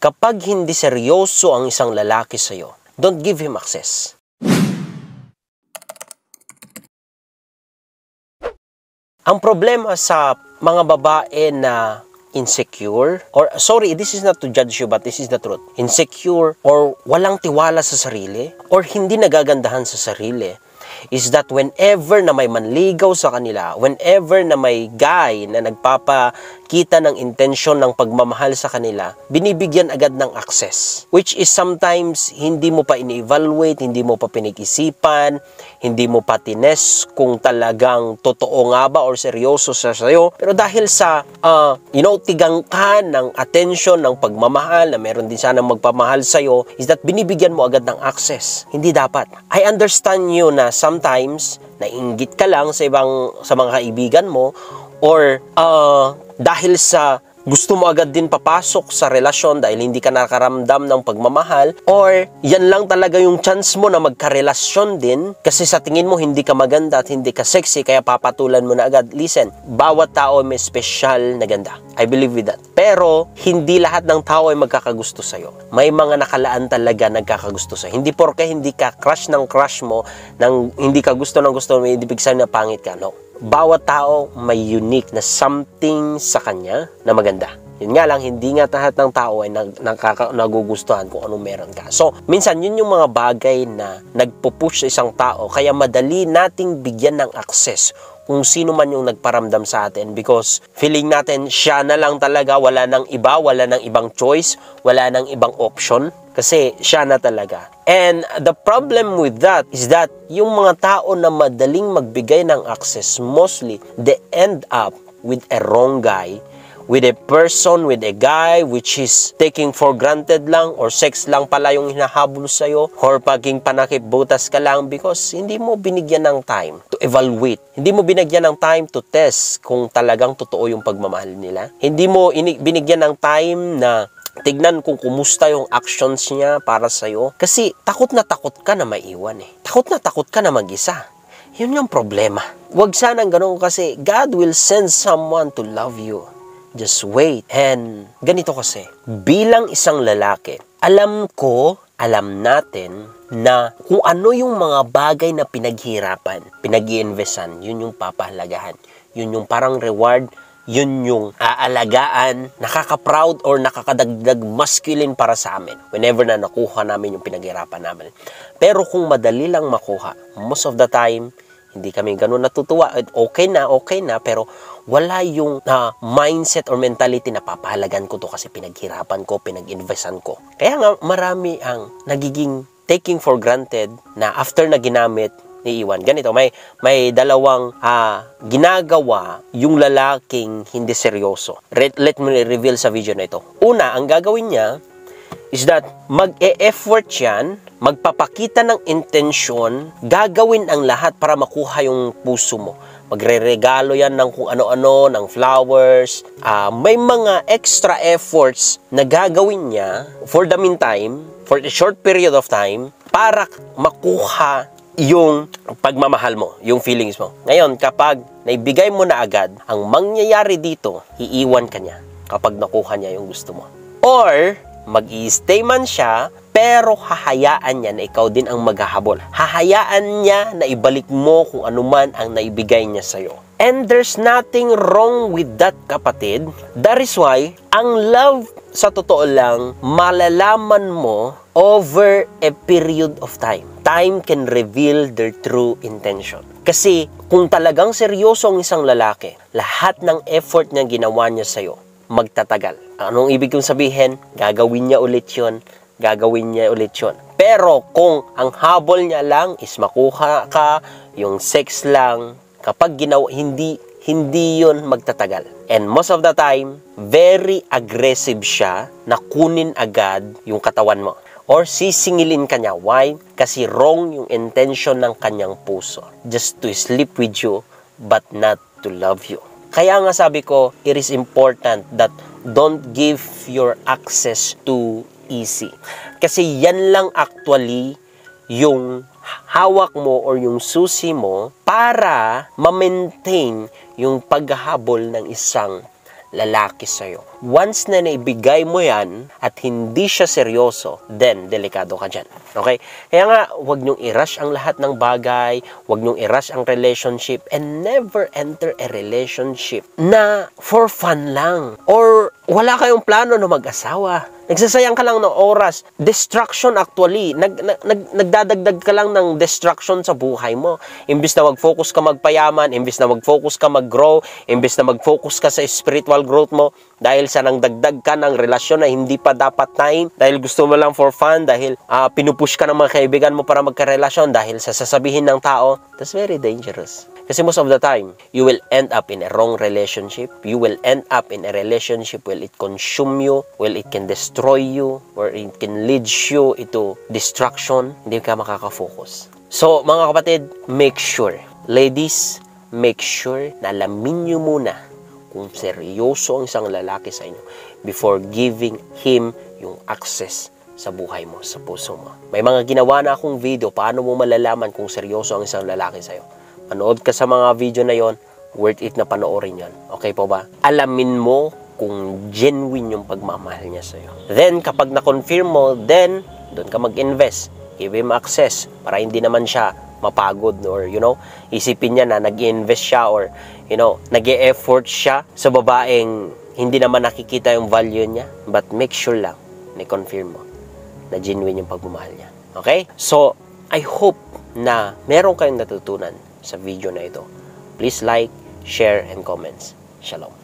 Kapag hindi seryoso ang isang lalaki sa'yo, don't give him access. Ang problema sa mga babae na insecure, or sorry, this is not to judge you, but this is the truth. Insecure or walang tiwala sa sarili, or hindi nagagandahan sa sarili, is that whenever na may manligaw sa kanila, whenever na may guy na nagpapakita ng intensyon ng pagmamahal sa kanila, binibigyan agad ng access. Which is sometimes hindi mo pa ini-evaluate, hindi mo pa pinag-isipan, hindi mo pa tines kung talagang totoo nga ba or seryoso sa sayo. Pero dahil sa, tigang ka ng attention, ng pagmamahal, na meron din sanang magpamahal sa'yo, is that binibigyan mo agad ng access. Hindi dapat. I understand you na sometimes nainggit ka lang sa mga kaibigan mo, or dahil sa gusto mo agad din papasok sa relasyon dahil hindi ka nakaramdam ng pagmamahal, or yan lang talaga yung chance mo na magkarelasyon din kasi sa tingin mo hindi ka maganda at hindi ka sexy kaya papatulan mo na agad. Listen, bawat tao may special na ganda. I believe with that. Pero hindi lahat ng tao ay magkakagusto sa'yo. May mga nakalaan talaga nagkakagusto sa'yo. Hindi porke hindi ka crush ng crush mo, hindi ka gusto ng gusto mo, hindi ibig sabihin na pangit ka. No. Bawat tao may unique na something sa kanya na maganda. Yun nga lang, hindi nga lahat ng tao ay nagugustuhan kung anong meron ka. So, minsan yun yung mga bagay na nagpupush sa isang tao, kaya madali nating bigyan ng access kung sino man yung nagparamdam sa atin, because feeling natin siya na lang talaga, wala nang iba, wala nang ibang choice, wala nang ibang option, kasi siya na talaga. And the problem with that is that yung mga tao na madaling magbigay ng access, mostly they end up with a wrong guy, with a person, with a guy which is taking for granted lang, or sex lang pala yung hinahabol sa'yo, or paging panakip-butas ka lang because hindi mo binigyan ng time to evaluate. Hindi mo binigyan ng time to test kung talagang totoo yung pagmamahal nila. Hindi mo binigyan ng time na tignan kung kumusta yung actions niya para sa'yo. Kasi takot na maiwan eh. Takot ka na mag-isa. Yun yung problema. Huwag sanang ganun kasi God will send someone to love you. Just wait. And ganito kasi, bilang isang lalaki, alam natin na kung ano yung mga bagay na pinaghirapan, pinag-i-investan, yun yung papahalagahan. Yun yung parang reward, yun yung aalagaan, nakaka-proud or nakakadagdag masculine para sa amin whenever na nakuha namin yung pinaghirapan namin. Pero kung madali lang makuha, most of the time, hindi kami ganun natutuwa. Okay na, pero wala yung mindset or mentality na papahalagan ko to kasi pinaghirapan ko, pinag-investan ko. Kaya nga marami ang nagiging taking for granted na after na ginamit, iiwan. Ganito, may dalawang ginagawa yung lalaking hindi seryoso. Let me reveal sa video na ito. Una, ang gagawin niya is that mag-e-effort yan, magpapakita ng intensyon, gagawin ang lahat para makuha yung puso mo. Magre-regalo yan ng kung ano-ano, ng flowers. May mga extra efforts na gagawin niya for the meantime, for a short period of time, para makuha yung pagmamahal mo, yung feelings mo. Ngayon, kapag naibigay mo na agad, ang mangyayari dito, iiwan ka niya kapag nakuha niya yung gusto mo. Or, mag-i-stay man siya, pero hahayaan niya na ikaw din ang maghahabol. Hahayaan niya na ibalik mo kung ano man ang naibigay niya sa'yo. And there's nothing wrong with that, kapatid. That is why, ang love, sa totoo lang, malalaman mo over a period of time. Time can reveal their true intention. Kasi kung talagang seryoso ang isang lalaki, lahat ng effort niya ginawa niya sa'yo, magtatagal. Anong ibig kong sabihin? Gagawin niya ulit yun. Pero kung ang habol niya lang is makuha ka, yung sex lang, kapag ginawa, hindi yun magtatagal. And most of the time, very aggressive siya na kunin agad yung katawan mo. Or sisingilin ka niya. Why? Kasi wrong yung intention ng kanyang puso. Just to sleep with you, but not to love you. Kaya nga sabi ko, it is important that don't give your access too easy. Kasi yan lang actually yung hawak mo or yung susi mo para ma-maintain yung paghahabol ng isang lalaki sa'yo. Once na naibigay mo yan at hindi siya seryoso, then delikado ka dyan. Okay? Kaya nga, huwag nyong i-rush ang lahat ng bagay, huwag nyong i-rush ang relationship, and never enter a relationship na for fun lang. Or wala kayong plano na mag-asawa. Nagsasayang ka lang ng oras. Distraction actually. Nagdadagdag ka lang ng distraction sa buhay mo. Imbis na mag-focus ka magpayaman, imbis na mag-focus ka mag-grow, imbis na mag-focus ka sa spiritual growth mo, dahil sa nang dagdag ka ng relasyon na hindi pa dapat time, dahil gusto mo lang for fun, dahil pinupush ka ng mga kaibigan mo para magkarelasyon, dahil sa sasabihin ng tao, that's very dangerous. Kasi most of the time, you will end up in a wrong relationship. You will end up in a relationship where it consume you, where it can destroy you, where it can lead you into destruction. Hindi ka makaka-focus. So, mga kapatid, make sure. Ladies, make sure na alamin nyo muna kung seryoso ang isang lalaki sa inyo before giving him yung access sa buhay mo, sa puso mo. May mga ginawa na akong video paano mo malalaman kung seryoso ang isang lalaki sa iyo. Manood ka sa mga video na yon, worth it na panoorin yon. Okay po ba? Alamin mo kung genuine yung pagmamahal niya sa iyo. Then, kapag na-confirm mo, then, doon ka mag-invest. Give him access para hindi naman siya mapagod or, isipin niya na nag-invest siya or, nag-e-effort siya sa babaeng hindi naman nakikita yung value niya. But make sure lang, na-confirm mo na genuine yung pagmamahal niya. Okay? So, I hope na meron kayong natutunan sa video na ito. Please like, share, and comments. Shalom.